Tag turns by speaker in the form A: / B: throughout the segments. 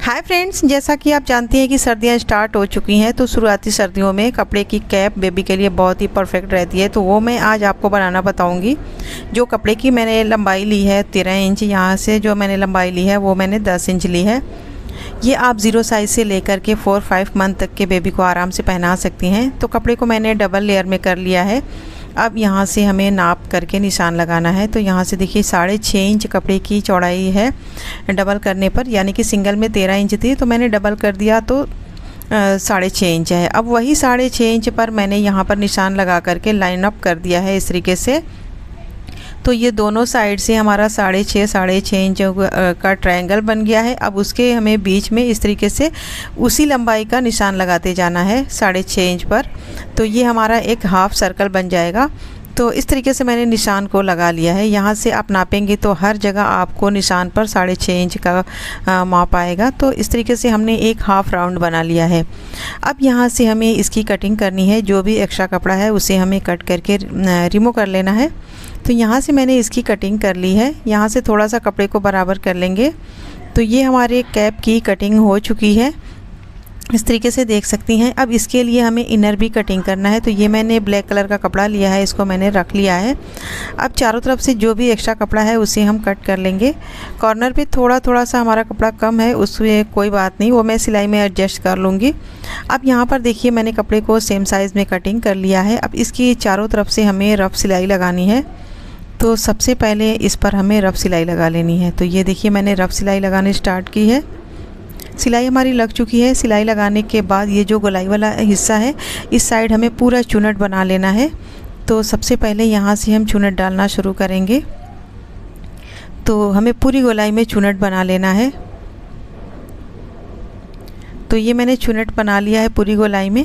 A: Hi friends, जैसा कि आप जानते हैं कि सर्दियां स्टार्ट हो चुकी हैं, तो शुरुआती सर्दियों में कपड़े की कैप बेबी के लिए बहुत ही परफेक्ट रहती है। तो वो मैं आज आपको बनाना बताऊंगी। जो कपड़े की मैंने लंबाई ली है 13 इंच, यहाँ से जो मैंने लंबाई ली है वो मैंने 10 इंच ली है। ये आप 0 साइज़ से लेकर के 4-5 मंथ तक के बेबी को आराम से पहना सकती हैं। तो कपड़े को मैंने डबल लेयर में कर लिया है। अब यहाँ से हमें नाप करके निशान लगाना है। तो यहाँ से देखिए 6.5 इंच कपड़े की चौड़ाई है डबल करने पर, यानी कि सिंगल में 13 इंच थी तो मैंने डबल कर दिया तो 6.5 इंच है। अब वही 6.5 इंच पर मैंने यहाँ पर निशान लगा करके लाइन अप कर दिया है इस तरीके से। तो ये दोनों साइड से हमारा 6.5 इंच का ट्रायंगल बन गया है। अब उसके हमें बीच में इस तरीके से उसी लंबाई का निशान लगाते जाना है 6.5 इंच पर। तो ये हमारा एक हाफ सर्कल बन जाएगा। तो इस तरीके से मैंने निशान को लगा लिया है। यहाँ से आप नापेंगे तो हर जगह आपको निशान पर 6.5 इंच का माप आएगा। तो इस तरीके से हमने एक हाफ राउंड बना लिया है। अब यहाँ से हमें इसकी कटिंग करनी है। जो भी एक्स्ट्रा कपड़ा है उसे हमें कट करके रिमूव कर लेना है। तो यहाँ से मैंने इसकी कटिंग कर ली है। यहाँ से थोड़ा सा कपड़े को बराबर कर लेंगे। तो ये हमारे कैप की कटिंग हो चुकी है, इस तरीके से देख सकती हैं। अब इसके लिए हमें इनर भी कटिंग करना है। तो ये मैंने ब्लैक कलर का कपड़ा लिया है, इसको मैंने रख लिया है। अब चारों तरफ से जो भी एक्स्ट्रा कपड़ा है उसे हम कट कर लेंगे। कॉर्नर पे थोड़ा सा हमारा कपड़ा कम है, उसमें कोई बात नहीं, वो मैं सिलाई में एडजस्ट कर लूँगी। अब यहाँ पर देखिए मैंने कपड़े को सेम साइज़ में कटिंग कर लिया है। अब इसकी चारों तरफ से हमें रफ सिलाई लगानी है। तो सबसे पहले इस पर हमें रफ सिलाई लगा लेनी है। तो ये देखिए मैंने रफ सिलाई लगानी स्टार्ट की है। सिलाई हमारी लग चुकी है। सिलाई लगाने के बाद ये जो गोलाई वाला हिस्सा है इस साइड हमें पूरा चुनट बना लेना है। तो सबसे पहले यहाँ से हम चुनट डालना शुरू करेंगे। तो हमें पूरी गोलाई में चुनट बना लेना है। तो ये मैंने चुनट बना लिया है पूरी गोलाई में।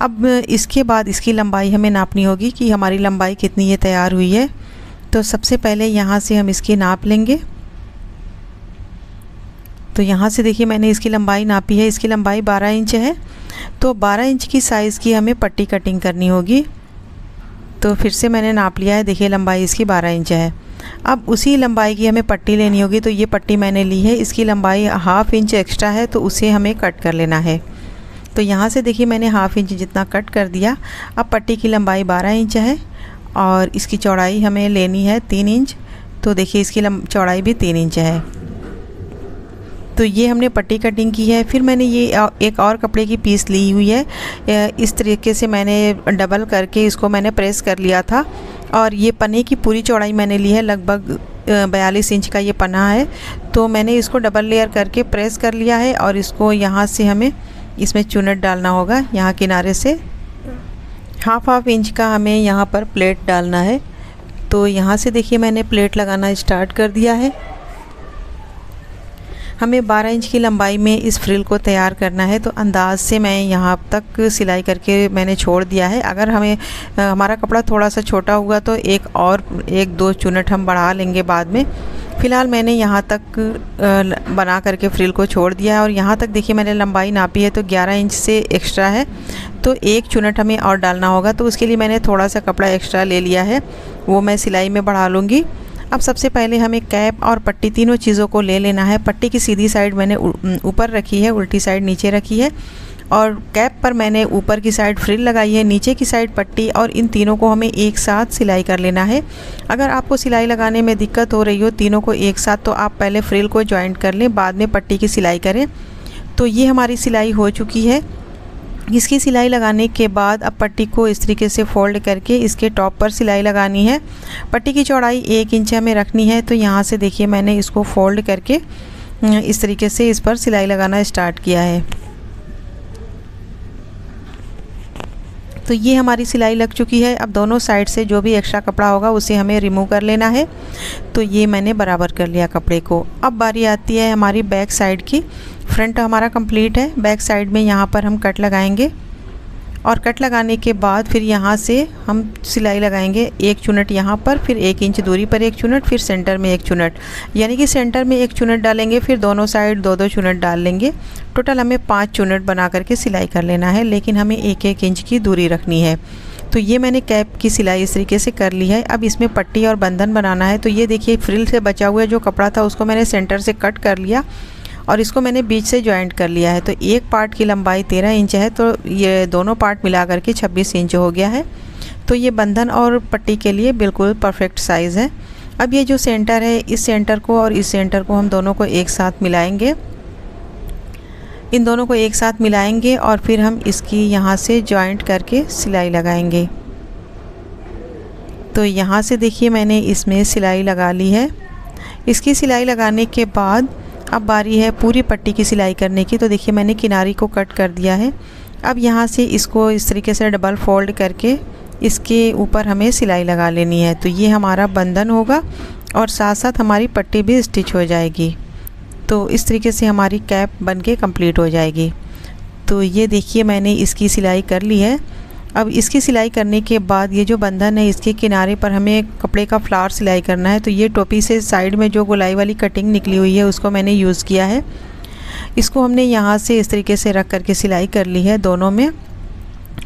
A: अब इसके बाद इसकी लंबाई हमें नापनी होगी कि हमारी लंबाई कितनी ये तैयार हुई है। तो सबसे पहले यहाँ से हम इसकी नाप लेंगे। तो यहाँ से देखिए मैंने इसकी लंबाई नापी है। इसकी लंबाई 12 इंच है। तो 12 इंच की साइज़ की हमें पट्टी कटिंग करनी होगी। तो फिर से मैंने नाप लिया है, देखिए लंबाई इसकी 12 इंच है। अब उसी लंबाई की हमें पट्टी लेनी होगी। तो ये पट्टी मैंने ली है, इसकी लंबाई हाफ इंच एक्स्ट्रा है तो उसे हमें कट कर लेना है। तो यहाँ से देखिए मैंने हाफ इंच जितना कट कर दिया। अब पट्टी की लंबाई 12 इंच है और इसकी चौड़ाई हमें लेनी है 3 इंच। तो देखिए इसकी चौड़ाई भी 3 इंच है। तो ये हमने पट्टी कटिंग की है। फिर मैंने ये एक और कपड़े की पीस ली हुई है। इस तरीके से मैंने डबल करके इसको मैंने प्रेस कर लिया था। और ये पन्ने की पूरी चौड़ाई मैंने ली है, लगभग 42 इंच का ये पन्ना है। तो मैंने इसको डबल लेयर करके प्रेस कर लिया है। और इसको यहाँ से हमें इसमें चुनट डालना होगा। यहाँ किनारे से हाफ इंच का हमें यहाँ पर प्लेट डालना है। तो यहाँ से देखिए मैंने प्लेट लगाना स्टार्ट कर दिया है। हमें 12 इंच की लंबाई में इस फ्रिल को तैयार करना है। तो अंदाज़ से मैं यहाँ तक सिलाई करके मैंने छोड़ दिया है। अगर हमारा कपड़ा थोड़ा सा छोटा हुआ तो एक दो चुनट हम बढ़ा लेंगे बाद में। फ़िलहाल मैंने यहाँ तक बना करके फ्रिल को छोड़ दिया है। और यहाँ तक देखिए मैंने लंबाई नापी है तो 11 इंच से एक्स्ट्रा है। तो एक चुनट हमें और डालना होगा। तो उसके लिए मैंने थोड़ा सा कपड़ा एक्स्ट्रा ले लिया है, वो मैं सिलाई में बढ़ा लूँगी। अब सबसे पहले हमें कैप और पट्टी तीनों चीज़ों को ले लेना है। पट्टी की सीधी साइड मैंने ऊपर रखी है, उल्टी साइड नीचे रखी है। और कैप पर मैंने ऊपर की साइड फ्रिल लगाई है, नीचे की साइड पट्टी। और इन तीनों को हमें एक साथ सिलाई कर लेना है। अगर आपको सिलाई लगाने में दिक्कत हो रही हो तीनों को एक साथ, तो आप पहले फ्रिल को जॉइंट कर लें, बाद में पट्टी की सिलाई करें। तो ये हमारी सिलाई हो चुकी है। इसकी सिलाई लगाने के बाद अब पट्टी को इस तरीके से फोल्ड करके इसके टॉप पर सिलाई लगानी है। पट्टी की चौड़ाई 1 इंच हमें रखनी है। तो यहाँ से देखिए मैंने इसको फोल्ड करके इस तरीके से इस पर सिलाई लगाना स्टार्ट किया है। तो ये हमारी सिलाई लग चुकी है। अब दोनों साइड से जो भी एक्स्ट्रा कपड़ा होगा उसे हमें रिमूव कर लेना है। तो ये मैंने बराबर कर लिया कपड़े को। अब बारी आती है हमारी बैक साइड की। फ्रंट हमारा कंप्लीट है। बैक साइड में यहाँ पर हम कट लगाएंगे। और कट लगाने के बाद फिर यहाँ से हम सिलाई लगाएंगे। एक चुनट यहाँ पर, फिर 1 इंच दूरी पर एक चुनट, फिर सेंटर में एक चुनट, यानी कि सेंटर में एक चुनट डालेंगे, फिर दोनों साइड 2-2 चुनट डाल लेंगे। टोटल हमें 5 चुनट बना करके सिलाई कर लेना है, लेकिन हमें 1-1 इंच की दूरी रखनी है। तो ये मैंने कैप की सिलाई इस तरीके से कर ली है। अब इसमें पट्टी और बंधन बनाना है। तो ये देखिए फ्रिल से बचा हुआ जो कपड़ा था उसको मैंने सेंटर से कट कर लिया और इसको मैंने बीच से जॉइंट कर लिया है। तो एक पार्ट की लंबाई 13 इंच है, तो ये दोनों पार्ट मिला करके 26 इंच हो गया है। तो ये बंधन और पट्टी के लिए बिल्कुल परफेक्ट साइज़ है। अब ये जो सेंटर है, इस सेंटर को और इस सेंटर को हम दोनों को एक साथ मिलाएंगे। इन दोनों को एक साथ मिलाएंगे और फिर हम इसकी यहाँ से जॉइंट करके सिलाई लगाएंगे। तो यहाँ से देखिए मैंने इसमें सिलाई लगा ली है। इसकी सिलाई लगाने के बाद अब बारी है पूरी पट्टी की सिलाई करने की। तो देखिए मैंने किनारी को कट कर दिया है। अब यहाँ से इसको इस तरीके से डबल फोल्ड करके इसके ऊपर हमें सिलाई लगा लेनी है। तो ये हमारा बंधन होगा और साथ साथ हमारी पट्टी भी स्टिच हो जाएगी। तो इस तरीके से हमारी कैप बनके कंप्लीट हो जाएगी। तो ये देखिए मैंने इसकी सिलाई कर ली है। अब इसकी सिलाई करने के बाद ये जो बंधन है, इसके किनारे पर हमें कपड़े का फ्लावर सिलाई करना है। तो ये टोपी से साइड में जो गोलाई वाली कटिंग निकली हुई है उसको मैंने यूज़ किया है। इसको हमने यहाँ से इस तरीके से रख करके सिलाई कर ली है दोनों में,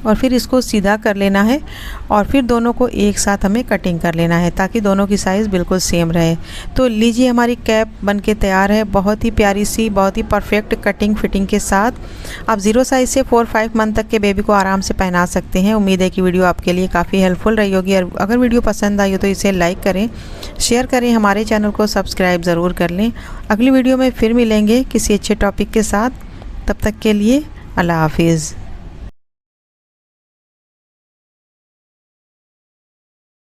A: और फिर इसको सीधा कर लेना है और फिर दोनों को एक साथ हमें कटिंग कर लेना है ताकि दोनों की साइज़ बिल्कुल सेम रहे। तो लीजिए हमारी कैप बनके तैयार है, बहुत ही प्यारी सी, बहुत ही परफेक्ट कटिंग फिटिंग के साथ। आप 0 साइज़ से 4-5 मंथ तक के बेबी को आराम से पहना सकते हैं। उम्मीद है कि वीडियो आपके लिए काफ़ी हेल्पफुल रही होगी। और अगर वीडियो पसंद आई हो तो इसे लाइक करें, शेयर करें, हमारे चैनल को सब्सक्राइब ज़रूर कर लें। अगली वीडियो में फिर मिलेंगे किसी अच्छे टॉपिक के साथ। तब तक के लिए अल्लाह हाफिज़।